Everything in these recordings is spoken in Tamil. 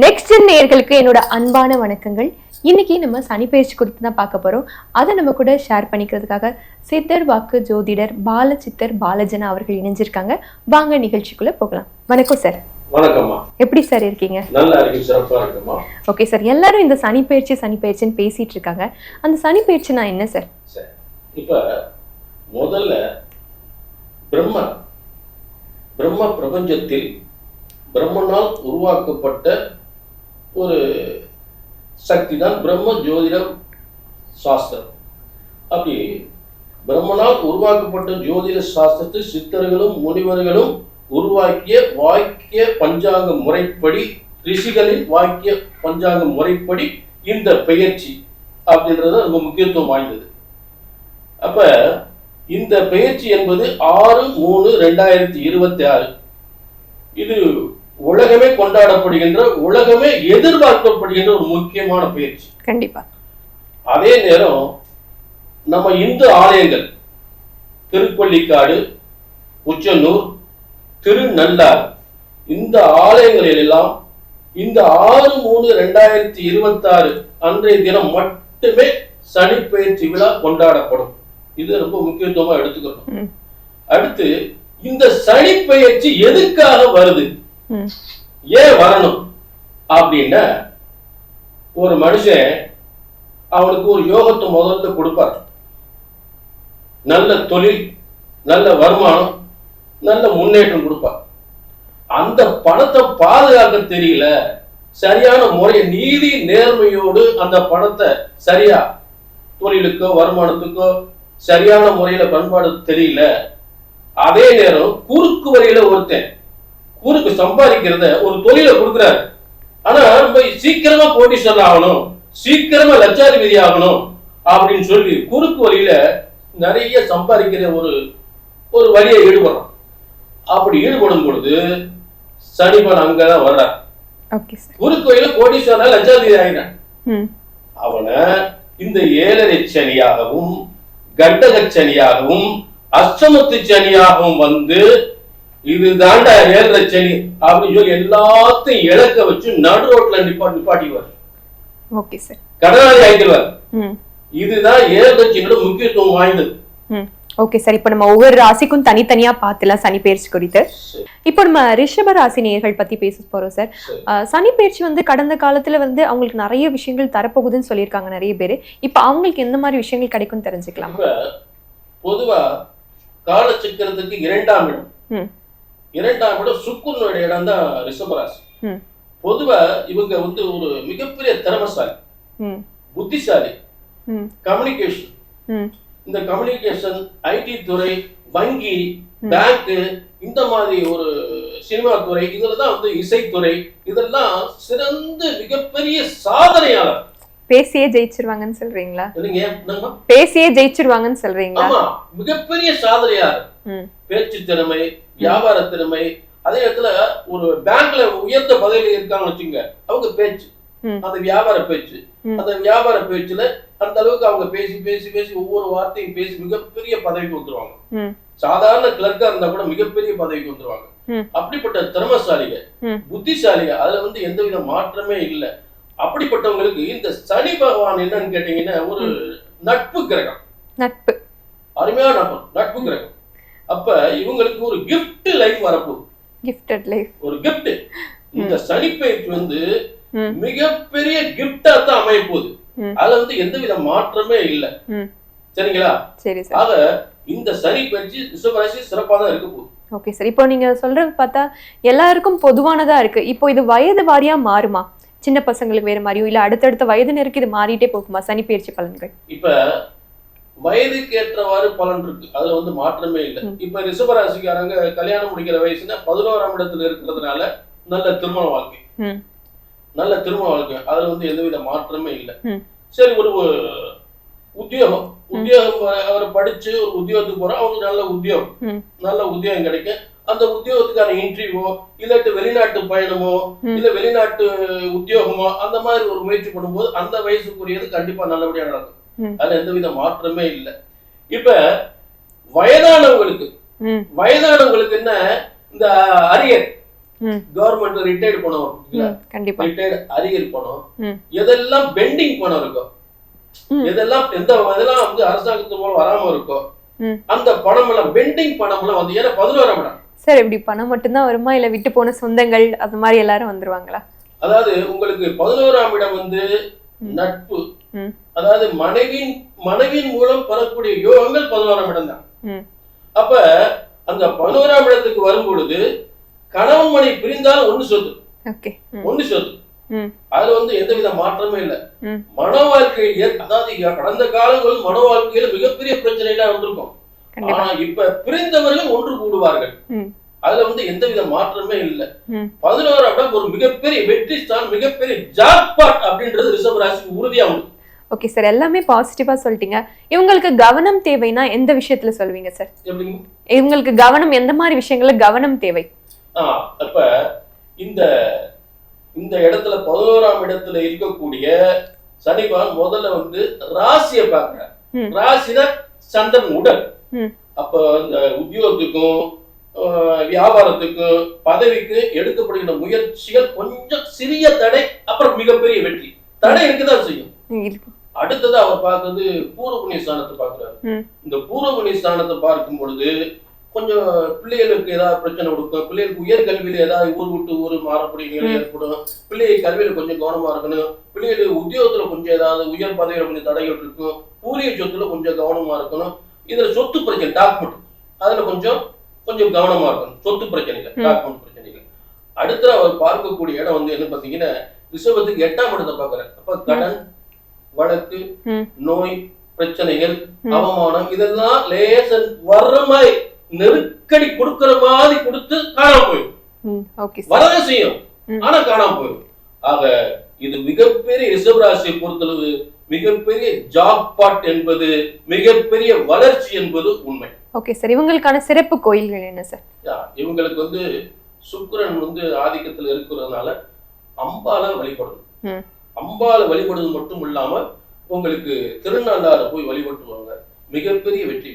நெக்ஸ்ட் நேயர்களுக்கு என்னோட அன்பான வணக்கங்கள். இன்னைக்கு நம்ம சனிப்பெயர்ச்சி குறித்து தான் பார்க்க போறோம். அதை நம்ம கூட ஷேர் பண்ணிக்கிறதுக்காக சித்தர் வாக்கு ஜோதிடர் பாலசித்தர் பாலஜனா அவர்கள் இணைஞ்சிருக்காங்க. வாங்க நிகழ்ச்சிக்குள்ள போகலாம். வணக்கம் சார். வணக்கம்மா. எப்படி சார் இருக்கீங்க? நல்லா இருக்கு, சிறப்பா இருக்குமா. ஓகே சார், எல்லாரும் இந்த சனிப்பெயர்ச்சின்னு பேசிட்டு இருக்காங்க. அந்த சனிப்பெயர்ச்சினா என்ன சார்? இப்ப முதல்ல பிரம்ம பிரபஞ்சத்தில் பிரம்மனால் உருவாக்கப்பட்ட ஒரு சக்தி தான் பிரம்ம ஜோதிடம் சாஸ்திரம். அப்படி பிரம்மனால் உருவாக்கப்பட்ட ஜோதிட சாஸ்திரத்தை சித்தர்களும் முனிவர்களும் உருவாக்கிய வாக்கிய பஞ்சாங்க முறைப்படி, ரிஷிகளின் வாக்கிய பஞ்சாங்க முறைப்படி இந்த பெயர்ச்சி அப்படின்றது ரொம்ப முக்கியத்துவம் வாய்ந்தது. அப்ப இந்த பெயர்ச்சி என்பது 6/3/2026 இது உலகமே கொண்டாடப்படுகின்ற, உலகமே எதிர்பார்க்கப்படுகின்ற ஒரு முக்கியமான பயிற்சி. கண்டிப்பா. அதே நேரம் நம்ம இந்து ஆலயங்கள் திருப்பள்ளிக்காடு, உச்சனூர், திருநள்ளார் இந்த ஆலயங்களில் எல்லாம் இந்த 6/3/2026 அன்றைய தினம் மட்டுமே சனி பெயர்ச்சி விழா கொண்டாடப்படும். இது ரொம்ப முக்கியத்துவமா எடுத்துக்கணும். அடுத்து இந்த சனி பெயர்ச்சி எதுக்காக வருது, ஏன் வரணும் அப்படின்னா, ஒரு மனுஷன் அவனுக்கு ஒரு யோகத்தை முதல்ல கொடுப்பார். நல்ல தொழில், நல்ல வருமானம், நல்ல முன்னேற்றம் கொடுப்பார். அந்த பணத்தை பாதுகாக்க தெரியல, சரியான முறை நீதி நேர்மையோடு அந்த பணத்தை சரியா தொழிலுக்கோ வருமானத்துக்கோ சரியான முறையில பண்பாடு தெரியல. அதே நேரம் குறுக்கு வழியில ஒருத்தன் குறுக்கு சம்பாதிக்கிறத ஒரு தொழில கொடுக்குறாரு. ஆனா ரொம்ப சீக்கிரமா கோடீஸ்வரர் ஆகணும், சீக்கிரமா லட்சாதிபதி ஆகணும் அப்படின்னு சொல்லி குறுக்கு வழியில நிறைய சம்பாதிக்கிற ஒரு வழியை ஈடுபடுறான். அப்படி ஈடுபடும் பொழுது சனிபன் அங்கதான் வர்றார். குறுக்கு வழியில கோடீஸ்வரர் லட்சாதிபதி ஆகிறான். அவனை இந்த 7.5 சனியாகவும் கண்டக சனியாகவும் அஷ்டமத்து சனியாகவும் வந்து இதுதாண்டா 7.5 சனி அப்படின்னு சொல்லி எல்லாத்தையும் இழக்க வச்சு நடு ரோட்ல நிப்பாட்டிடுவார். கடனாளி ஆகிடுவார். இதுதான் 7.5 சனியோட முக்கியத்துவம் வாய்ந்தது. ஓகே சார், இப்ப நம்ம ஒவ்வொரு ராசிக்கும் தனித்தனியா பார்த்துலாம் சனி பெயர்ச்சி குறித்து. இப்போ நம்ம ரிஷப ராசி நேயர்கள் பத்தி பேச போறோம் சார். சனி பெயர்ச்சி வந்து கடந்த காலத்துல வந்து அவங்களுக்கு நிறைய விஷயங்கள் தரப்போகுதுன்னு சொல்லியிருக்காங்க நிறைய பேரு. இப்ப அவங்களுக்கு எந்த மாதிரி விஷயங்கள் கிடைக்கும் தெரிஞ்சுக்கலாம். பொதுவா காலச்சக்கரத்துக்கு 2ஆம் இடம் சுக்கிரனுடைய இடம் தான் ரிஷபராசி. பொதுவா இவங்க வந்து ஒரு மிகப்பெரிய திறமைசாலி, புத்திசாலி, கம்யூனிகேஷன், இந்த கம்யூனிகேஷன், ஐடி துறை, வங்கி, பேங்க், இந்த மாதிரி ஒரு சினிமா துறை, இதுலதான் வந்து இசைத்துறை, இதெல்லாம் சிறந்த மிகப்பெரிய சாதனையாளர். பேசியே ஜெயிச்சிருவாங்கன்னு சொல்றீங்களா? பேசியே ஜெயிச்சிருவாங்கன்னு சொல்றீங்களா? ஆமா, மிகப்பெரிய சாதனையாளர். பேச்சு திறமை, வியாபார திறமை, அதே இடத்துல ஒரு பேங்க்ல உயர்ந்த பதவியில இருக்காங்கன்னு வச்சுங்க, அவங்க பேச்சு, அந்த வியாபார பேச்சு, அந்த வியாபார பேச்சுல அந்த அளவுக்கு அவங்க பேசி பேசி பேசி ஒவ்வொரு வார்த்தையும் பேசி மிகப்பெரிய பதவிக்கு வந்துருவாங்க. சாதாரண கிளர்க்கா இருந்தா கூட மிகப்பெரிய பதவிக்கு வந்துருவாங்க. அப்படிப்பட்ட திறமைசாலிக, புத்திசாலிக, அதுல வந்து எந்தவித மாற்றமே இல்லை. அப்படிப்பட்டவங்களுக்கு இந்த சனி பகவான் என்னன்னு கேட்டீங்கன்னா ஒரு நட்பு கிரகம், நட்பு, அருமையான நட்பு கிரகம். அப்ப இவங்களுக்கு ஒரு கிஃப்ட் லைஃப் வரப்போகுது. ஒரு கிஃப்ட். இந்த சனி பெயர்ச்சி வந்து மிகப்பெரிய கிஃப்டா தான் அமைய போகுது. அதுல வந்து எந்தவித மாற்றமே இல்லை. சரிங்களா? ஆக இந்த சனி பெயர்ச்சி ரிஷபராசி சிறப்பா தான் இருக்க போகுது. ஓகே சார், இப்போ நீங்க சொல்றது பார்த்தா எல்லாருக்கும் பொதுவானதா இருக்கு. இப்போ இது வயது வாரியா மாறுமா? சின்ன பசங்களுக்கு வேற மாதிரியும் இல்ல அடுத்தடுத்த வயதினருக்கு இது மாறிட்டே போகுமா சனி பெயர்ச்சி பலன்கள்? இப்ப வயதுக்கு ஏற்றவாறு பலன் இருக்கு, அதுல வந்து மாற்றமே இல்லை. இப்ப ரிஷபராசிக்காரங்க கல்யாணம் முடிக்கிற வயசுல 11ஆம் இடத்துல இருக்கிறதுனால நல்ல திருமண வாழ்க்கை, நல்ல திருமண வாழ்க்கை, அதுல வந்து எந்தவித மாற்றமே இல்லை. சரி, ஒரு உத்தியோகம் அவர் படிச்சு ஒரு உத்தியோகத்துக்கு போறோம், அவங்களுக்கு நல்ல உத்தியோகம் கிடைக்கும். அந்த உத்தியோகத்துக்கான இன்டர்வியூ, இல்லாட்டி வெளிநாட்டு பயணமோ இல்ல வெளிநாட்டு உத்தியோகமோ அந்த மாதிரி ஒரு முயற்சி பண்ணும்போது அந்த வயசுக்குரியது கண்டிப்பா நல்லபடியா நடக்கும். அதுல எந்தவித மாற்றமே இல்லை. இப்ப வயதானவங்களுக்கு என்ன இந்த அரியர் கவர்மெண்ட் ரிட்டையர்டு பணம், கண்டிப்பா ரிட்டையர்டு அரியர் பணம், எதெல்லாம் பெண்டிங் பணம் இருக்கும், எதெல்லாம் வந்து அரசாங்கத்து மூலம் வராம இருக்கும், அந்த பணம் எல்லாம் பெண்டிங் பணம் எல்லாம் வந்து ஏன்னா 11ஆம் இடம் சார். எப்படி பணம் மட்டும்தான் வருமா இல்ல விட்டு போன சொந்தங்கள் அது மாதிரி எல்லாரும் வந்துருவாங்களா? அதாவது உங்களுக்கு 11ஆம் இடம் வந்து நட்பு, அதாவது மனைவியின் மூலம் பெறக்கூடிய யோகங்கள் 11ஆம் இடம் தான். அப்ப அந்த 11ஆம் இடத்துக்கு வரும் பொழுது கணவன் மனைவி பிரிந்தாலும் ஒண்ணு சொத்து, அதுல வந்து எந்தவித மாற்றமே இல்லை. மன வாழ்க்கையில் அதாவது கடந்த காலங்களில் மன வாழ்க்கையில மிகப்பெரிய பிரச்சனை எல்லாம் வந்திருக்கும். ஆனா இப்ப பிரிந்தவர்கள் ஒன்று கூடுவார்கள், அதுல வந்து எந்தவித மாற்றமே இல்லை. 11ஆம் இடம் ஒரு மிகப்பெரிய வெற்றி ஸ்தான், மிகப்பெரிய ஜாக்பாட் அப்படின்றது ரிஷப ராசிக்கு உறுதியா உண்டு. ஓகே சார், எல்லாமே பாசிட்டிவா சொல்லிட்டீங்க. இவங்களுக்கு கவனம் தேவைன்னா எந்த விஷயத்துல சொல்வீங்க சார்? இவங்களுக்கு கவனம் எந்த மாதிரி விஷயங்கள்ல கவனம் தேவை? அப்ப இந்த இடத்துல 11ஆம் இடத்துல இருக்கக்கூடிய சனிபான் முதல்ல வந்து ராசியை பார்க்கிறார். ராசினா சந்திரன் உடல். அப்ப இந்த உத்தியோகத்துக்கும் வியாபாரத்துக்கும் பதவிக்கு எடுக்கப்படுகிற முயற்சிகள் கொஞ்சம் சிறிய தடை, அப்புறம் மிகப்பெரிய வெற்றி. தடை இருக்குதான் செய்யும். அடுத்தது அவர் பார்க்கறது பூர்வ புண்ணிய ஸ்தானத்தை பார்க்கிறாரு. இந்த பூர்வ புண்ணிய ஸ்தானத்தை பார்க்கும் பொழுது கொஞ்சம் பிள்ளைகளுக்கு ஏதாவது பிரச்சனை கொடுக்கும், பிள்ளைகளுக்கு உயர்கல்வியில ஏதாவது ஊர் விட்டு ஊர் மாறக்கூடிய நிலை ஏற்படும், பிள்ளைகள் கல்வியில கொஞ்சம் கவனமா இருக்கணும், பிள்ளைகளுக்கு உத்தியோகத்துல கொஞ்சம் ஏதாவது உயர் பதவியில கொஞ்சம் தடைகள் இருக்கும், பூரிய சொத்துல கொஞ்சம் கவனமா இருக்கணும். இதுல சொத்து பிரச்சனை டாக்குமெண்ட் அதுல கொஞ்சம் கவனமா இருக்கணும், சொத்து பிரச்சனைகள் டாக்குமெண்ட் பிரச்சனைகள். அடுத்த அவர் பார்க்கக்கூடிய இடம் வந்து என்ன பாத்தீங்கன்னா ரிஷபத்துக்கு 8ஆம் இடத்தை பாக்குறாரு. அப்ப கடன், வழக்கு, நோய் பிரச்சனைகள், அவமானம் இதெல்லாம் லேசன் வர்ற மாதிரி நெருக்கடி கொடுக்கிற மாதிரி கொடுத்து காணாம போயிடும். வரவே செய்யும், ஆனா காணாம போயிடும். ஆக இது மிகப்பெரிய ரிஷபராசியை பொறுத்தளவு மிகப்பெரிய ஜாக்பாட் என்பது, மிகப்பெரிய வளர்ச்சி என்பது உண்மை. ஓகே சார், இவங்களுக்கான சிறப்பு கோயில்கள் என்ன சார்? இவங்களுக்கு வந்து சுக்கிரன் வந்து ஆதிக்கத்தில் இருக்கிறதுனால அம்பால வழிபடணும். அம்பால வழிபடுவது மட்டும் இல்லாம உங்களுக்கு திருநள்ளாறு போய் வழிபட்டுவாங்க, மிகப்பெரிய வெற்றி.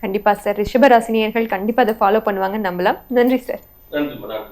கண்டிப்பா சார், ரிஷபராசினியர்கள் கண்டிப்பா அதை ஃபாலோ பண்ணுவாங்க நம்பலாம். நன்றி சார். நன்றி.